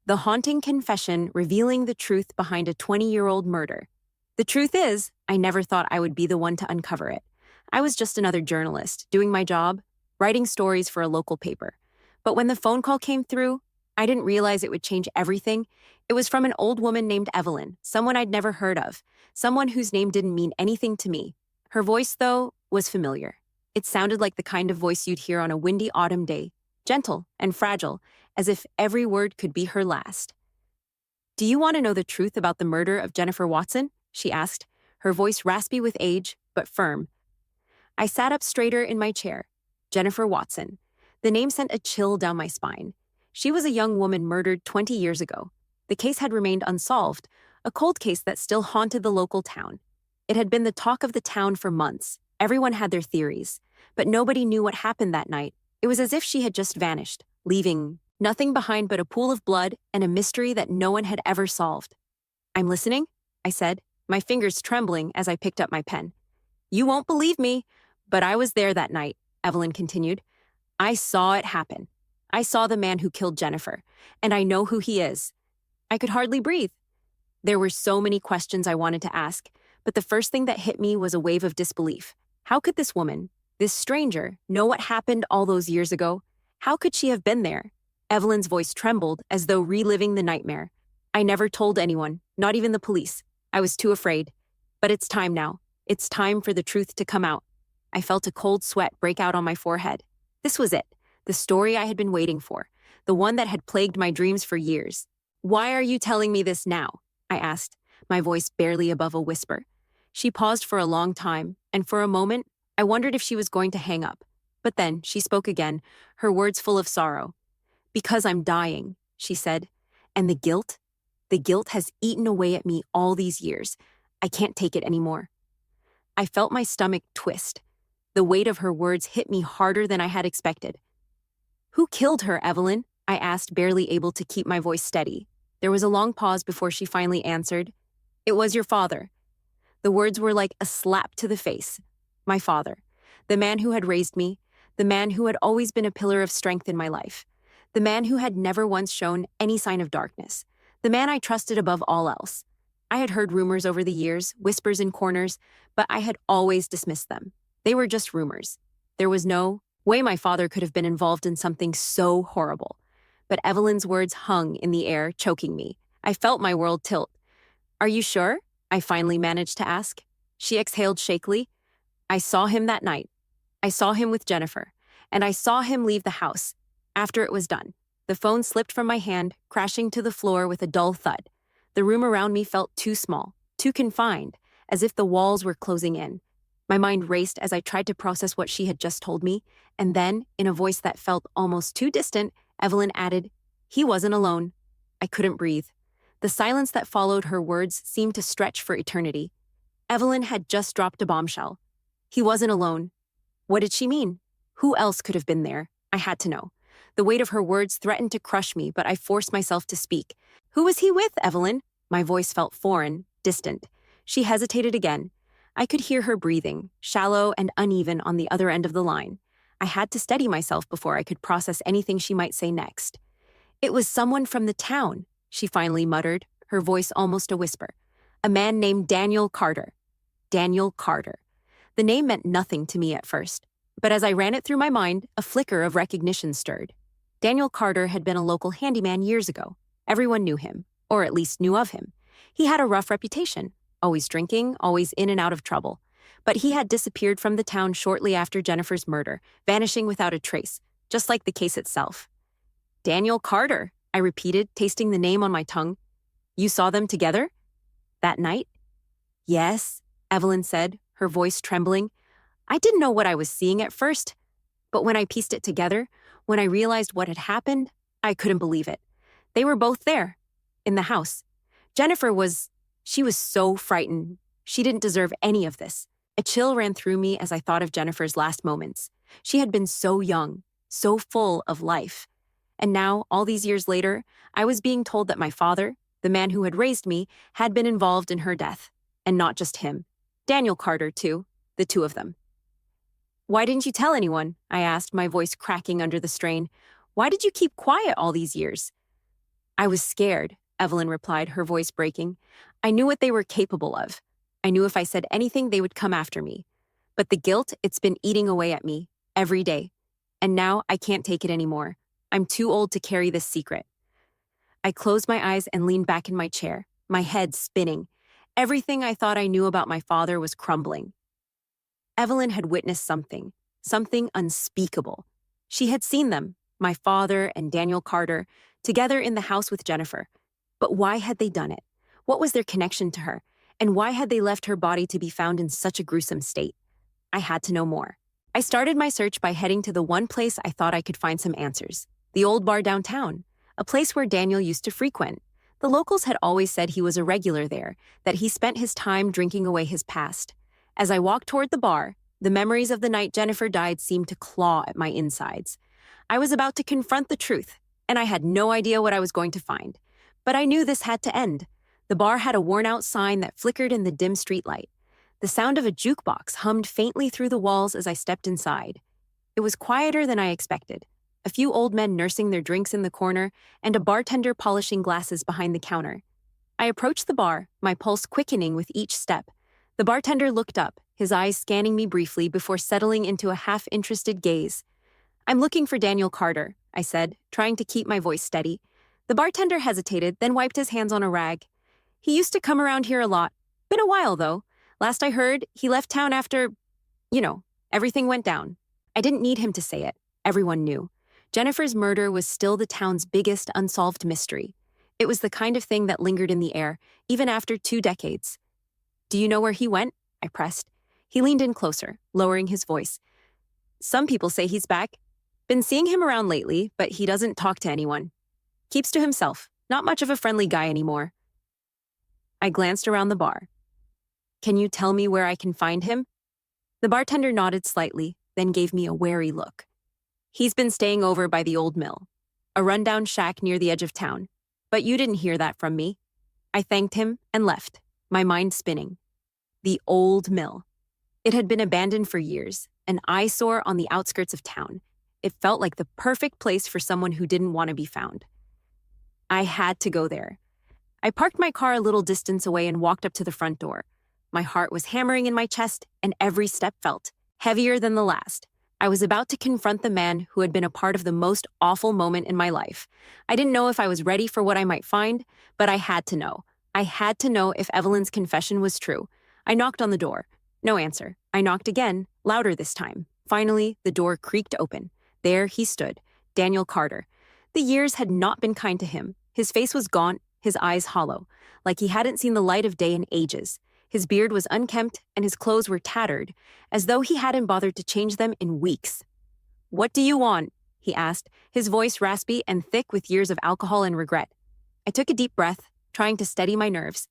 The haunting confession revealing the truth behind a 20-year-old murder. The truth is, I never thought I would be the one to uncover it. I was just another journalist, doing my job, writing stories for a local paper. But when the phone call came through, I didn't realize it would change everything. It was from an old woman named Evelyn, someone I'd never heard of, someone whose name didn't mean anything to me. Her voice, though, was familiar. It sounded like the kind of voice you'd hear on a windy autumn day, gentle and fragile, as if every word could be her last. "Do you want to know the truth about the murder of Jennifer Watson?" she asked, her voice raspy with age, but firm. I sat up straighter in my chair. Jennifer Watson. The name sent a chill down my spine. She was a young woman murdered 20 years ago. The case had remained unsolved, a cold case that still haunted the local town. It had been the talk of the town for months. Everyone had their theories, but nobody knew what happened that night. It was as if she had just vanished, leaving nothing behind but a pool of blood and a mystery that no one had ever solved. "I'm listening," I said, my fingers trembling as I picked up my pen. "You won't believe me, but I was there that night," Evelyn continued. "I saw it happen. I saw the man who killed Jennifer, and I know who he is." I could hardly breathe. There were so many questions I wanted to ask, but the first thing that hit me was a wave of disbelief. How could this woman, this stranger, know what happened all those years ago? How could she have been there? Evelyn's voice trembled as though reliving the nightmare. "I never told anyone, not even the police. I was too afraid. But it's time now. It's time for the truth to come out." I felt a cold sweat break out on my forehead. This was it, the story I had been waiting for, the one that had plagued my dreams for years. "Why are you telling me this now?" I asked, my voice barely above a whisper. She paused for a long time, and for a moment, I wondered if she was going to hang up. But then she spoke again, her words full of sorrow. "Because I'm dying," she said, "and the guilt has eaten away at me all these years. I can't take it anymore." I felt my stomach twist. The weight of her words hit me harder than I had expected. "Who killed her, Evelyn?" I asked, barely able to keep my voice steady. There was a long pause before she finally answered. "It was your father." The words were like a slap to the face. My father, the man who had raised me, the man who had always been a pillar of strength in my life, the man who had never once shown any sign of darkness, the man I trusted above all else. I had heard rumors over the years, whispers in corners, but I had always dismissed them. They were just rumors. There was no way my father could have been involved in something so horrible. But Evelyn's words hung in the air, choking me. I felt my world tilt. "Are you sure?" I finally managed to ask. She exhaled shakily. "I saw him that night. I saw him with Jennifer, and I saw him leave the house. After it was done." The phone slipped from my hand, crashing to the floor with a dull thud. The room around me felt too small, too confined, as if the walls were closing in. My mind raced as I tried to process what she had just told me, and then, in a voice that felt almost too distant, Evelyn added, "He wasn't alone." I couldn't breathe. The silence that followed her words seemed to stretch for eternity. Evelyn had just dropped a bombshell. He wasn't alone. What did she mean? Who else could have been there? I had to know. The weight of her words threatened to crush me, but I forced myself to speak. "Who was he with, Evelyn?" My voice felt foreign, distant. She hesitated again. I could hear her breathing, shallow and uneven on the other end of the line. I had to steady myself before I could process anything she might say next. "It was someone from the town," she finally muttered, her voice almost a whisper. "A man named Daniel Carter." Daniel Carter. The name meant nothing to me at first, but as I ran it through my mind, a flicker of recognition stirred. Daniel Carter had been a local handyman years ago. Everyone knew him, or at least knew of him. He had a rough reputation, always drinking, always in and out of trouble. But he had disappeared from the town shortly after Jennifer's murder, vanishing without a trace, just like the case itself. "Daniel Carter," I repeated, tasting the name on my tongue. "You saw them together? That night?" "Yes," Evelyn said, her voice trembling. "I didn't know what I was seeing at first, but when I pieced it together, when I realized what had happened, I couldn't believe it. They were both there, in the house. She was so frightened. She didn't deserve any of this. A chill ran through me as I thought of Jennifer's last moments. She had been so young, so full of life. And now, all these years later, I was being told that my father, the man who had raised me, had been involved in her death. And not just him. Daniel Carter, too. The two of them. "Why didn't you tell anyone?" I asked, my voice cracking under the strain. "Why did you keep quiet all these years?" I was scared, Evelyn replied, her voice breaking. I knew what they were capable of. I knew if I said anything, they would come after me. But the guilt, it's been eating away at me, every day. And now I can't take it anymore. I'm too old to carry this secret. I closed my eyes and leaned back in my chair, my head spinning. Everything I thought I knew about my father was crumbling. Evelyn had witnessed something unspeakable. She had seen them, my father and Daniel Carter, together in the house with Jennifer. But why had they done it? What was their connection to her? And why had they left her body to be found in such a gruesome state? I had to know more. I started my search by heading to the one place I thought I could find some answers, the old bar downtown, a place where Daniel used to frequent. The locals had always said he was a regular there, that he spent his time drinking away his past. As I walked toward the bar, the memories of the night Jennifer died seemed to claw at my insides. I was about to confront the truth, and I had no idea what I was going to find. But I knew this had to end. The bar had a worn-out sign that flickered in the dim streetlight. The sound of a jukebox hummed faintly through the walls as I stepped inside. It was quieter than I expected. A few old men nursing their drinks in the corner, and a bartender polishing glasses behind the counter. I approached the bar, my pulse quickening with each step. The bartender looked up, his eyes scanning me briefly before settling into a half-interested gaze. I'm looking for Daniel Carter, I said, trying to keep my voice steady. The bartender hesitated, then wiped his hands on a rag. He used to come around here a lot. Been a while, though. Last I heard, he left town after, everything went down. I didn't need him to say it. Everyone knew. Jennifer's murder was still the town's biggest unsolved mystery. It was the kind of thing that lingered in the air, even after 2 decades. Do you know where he went? I pressed. He leaned in closer, lowering his voice. Some people say he's back. Been seeing him around lately, but he doesn't talk to anyone. Keeps to himself. Not much of a friendly guy anymore. I glanced around the bar. Can you tell me where I can find him? The bartender nodded slightly, then gave me a wary look. He's been staying over by the old mill, a rundown shack near the edge of town. But you didn't hear that from me. I thanked him and left, my mind spinning. The old mill. It had been abandoned for years, an eyesore on the outskirts of town. It felt like the perfect place for someone who didn't want to be found. I had to go there. I parked my car a little distance away and walked up to the front door. My heart was hammering in my chest, and every step felt heavier than the last. I was about to confront the man who had been a part of the most awful moment in my life. I didn't know if I was ready for what I might find, but I had to know. I had to know if Evelyn's confession was true. I knocked on the door. No answer. I knocked again, louder this time. Finally, the door creaked open. There he stood, Daniel Carter. The years had not been kind to him. His face was gaunt, his eyes hollow, like he hadn't seen the light of day in ages. His beard was unkempt and his clothes were tattered, as though he hadn't bothered to change them in weeks. What do you want? He asked, his voice raspy and thick with years of alcohol and regret. I took a deep breath, trying to steady my nerves.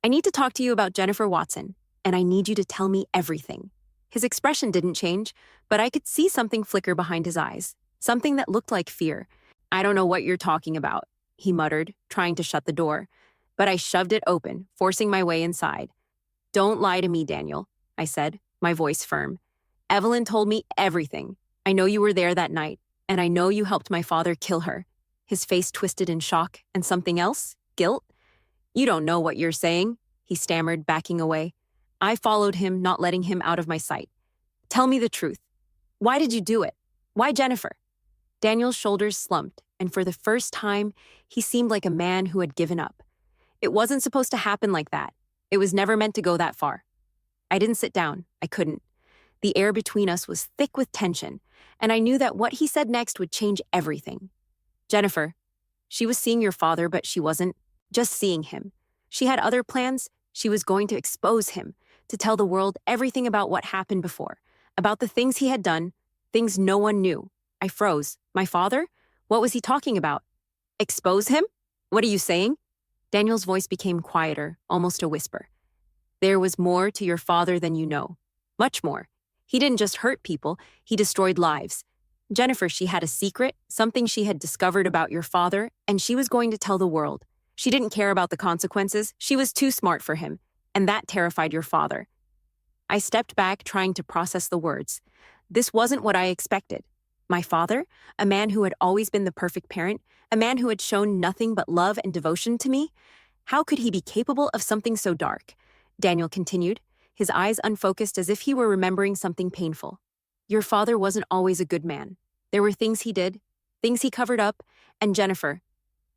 I need to talk to you about Jennifer Watson, and I need you to tell me everything. His expression didn't change, but I could see something flicker behind his eyes, something that looked like fear. I don't know what you're talking about, he muttered, trying to shut the door. But I shoved it open, forcing my way inside. Don't lie to me, Daniel, I said, my voice firm. Evelyn told me everything. I know you were there that night, and I know you helped my father kill her. His face twisted in shock, and something else? Guilt? You don't know what you're saying, he stammered, backing away. I followed him, not letting him out of my sight. Tell me the truth. Why did you do it? Why Jennifer? Daniel's shoulders slumped, and for the first time, he seemed like a man who had given up. It wasn't supposed to happen like that. It was never meant to go that far. I didn't sit down. I couldn't. The air between us was thick with tension, and I knew that what he said next would change everything. Jennifer, she was seeing your father, but she wasn't just seeing him. She had other plans. She was going to expose him, to tell the world everything about what happened before, about the things he had done, things no one knew. I froze. My father? What was he talking about? Expose him? What are you saying? Daniel's voice became quieter, almost a whisper. There was more to your father than you know. Much more. He didn't just hurt people, he destroyed lives. Jennifer, she had a secret, something she had discovered about your father, and she was going to tell the world. She didn't care about the consequences. She was too smart for him, and that terrified your father. I stepped back, trying to process the words. This wasn't what I expected. My father, a man who had always been the perfect parent, a man who had shown nothing but love and devotion to me? How could he be capable of something so dark? Daniel continued, his eyes unfocused as if he were remembering something painful. Your father wasn't always a good man. There were things he did, things he covered up, and Jennifer.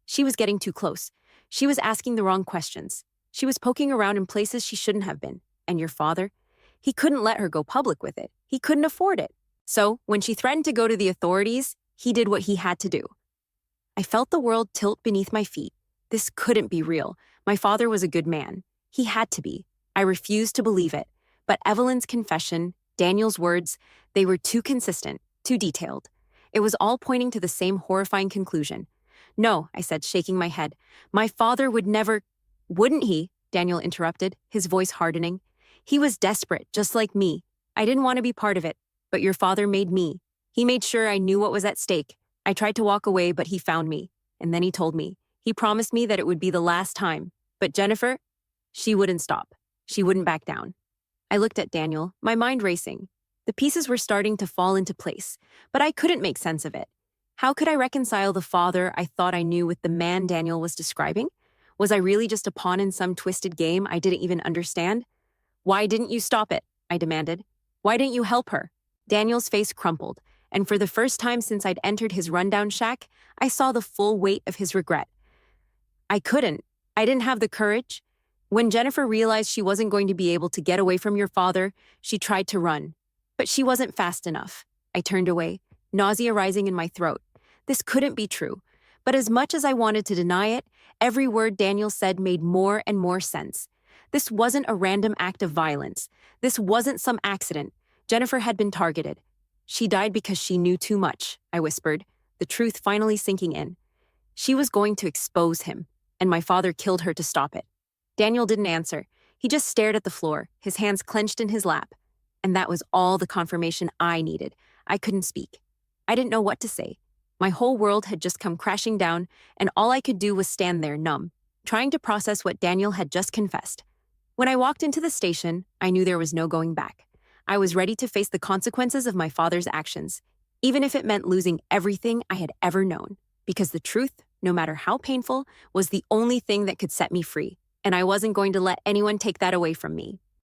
She was getting too close. She was asking the wrong questions. She was poking around in places she shouldn't have been. And your father? He couldn't let her go public with it. He couldn't afford it. So, when she threatened to go to the authorities, he did what he had to do. I felt the world tilt beneath my feet. This couldn't be real. My father was a good man. He had to be. I refused to believe it. But Evelyn's confession, Daniel's words, they were too consistent, too detailed. It was all pointing to the same horrifying conclusion. No, I said, shaking my head. My father would never— Wouldn't he? Daniel interrupted, his voice hardening. He was desperate, just like me. I didn't want to be part of it, but your father made me. He made sure I knew what was at stake. I tried to walk away, but he found me. And then he told me. He promised me that it would be the last time. But Jennifer, she wouldn't stop. She wouldn't back down. I looked at Daniel, my mind racing. The pieces were starting to fall into place, but I couldn't make sense of it. How could I reconcile the father I thought I knew with the man Daniel was describing? Was I really just a pawn in some twisted game I didn't even understand? Why didn't you stop it? I demanded. Why didn't you help her? Daniel's face crumpled, and for the first time since I'd entered his rundown shack, I saw the full weight of his regret. I couldn't. I didn't have the courage. When Jennifer realized she wasn't going to be able to get away from your father, she tried to run. But she wasn't fast enough. I turned away, nausea rising in my throat. This couldn't be true. But as much as I wanted to deny it, every word Daniel said made more and more sense. This wasn't a random act of violence. This wasn't some accident. Jennifer had been targeted. She died because she knew too much, I whispered, the truth finally sinking in. She was going to expose him, and my father killed her to stop it. Daniel didn't answer. He just stared at the floor, his hands clenched in his lap. And that was all the confirmation I needed. I couldn't speak. I didn't know what to say. My whole world had just come crashing down, and all I could do was stand there numb, trying to process what Daniel had just confessed. When I walked into the station, I knew there was no going back. I was ready to face the consequences of my father's actions, even if it meant losing everything I had ever known, because the truth, no matter how painful, was the only thing that could set me free, and I wasn't going to let anyone take that away from me.